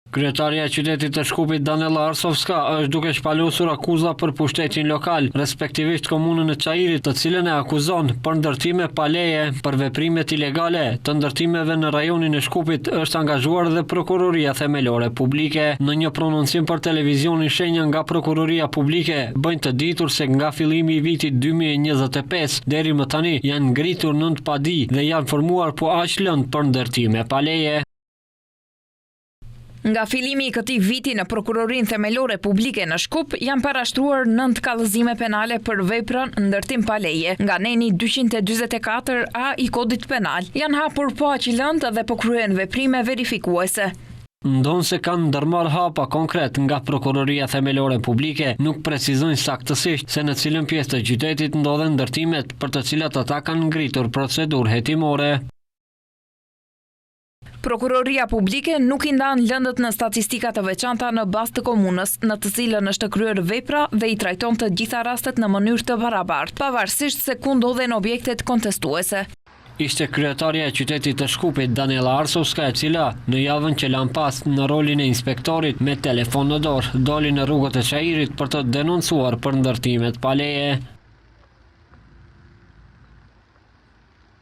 Kryetaria e qytetit të Shkupit Danela Arsovska është duke shpalosur akuza për pushtetin lokal, respektivisht komunën e Çajirit, të cilën e akuzon për ndërtime pa leje për veprimet ilegale të ndërtimeve në rajonin e Shkupit. Është angazhuar dhe Prokuroria Themelore Publike. Në një prononcim për televizionin, shenja nga Prokuroria Publike bëjnë të ditur se nga fillimi i vitit 2025 deri më tani janë ngritur 9 padi dhe janë formuar po aq lëndë për ndërtime pa leje. Nga fillimi i këtij viti në Prokurorinë Themelore Publike në Shkup janë parashtruar 9 kallëzime penale për veprën ndërtim pa leje. Nga neni 244 i Kodit Penal janë hapur po aq lëndë dhe po kryen veprime verifikuese. Ndonë se kanë ndërmarrë hapa konkret nga Prokuroria Themelore Publike, nuk precizojnë saktësisht se në cilën pjesë të qytetit ndodhen ndërtimet për të cilat ata kanë ngritur procedurë hetimore. Prokuroria Publike nuk i ndan lëndët në statistika të veçanta në bazë të komunës, në të cilën është kryer vepra dhe i trajton të gjitha rastet në mënyrë të barabartë, pavarësisht se ku ndodhen objektet kontestuese. Ishte kryetaria e qytetit të Shkupit Danela Arsovska, e cila në javën që lan pas në rolin e inspektorit me telefon në dorë doli në rrugët e Çajirit për të denoncuar për ndërtimet pa leje.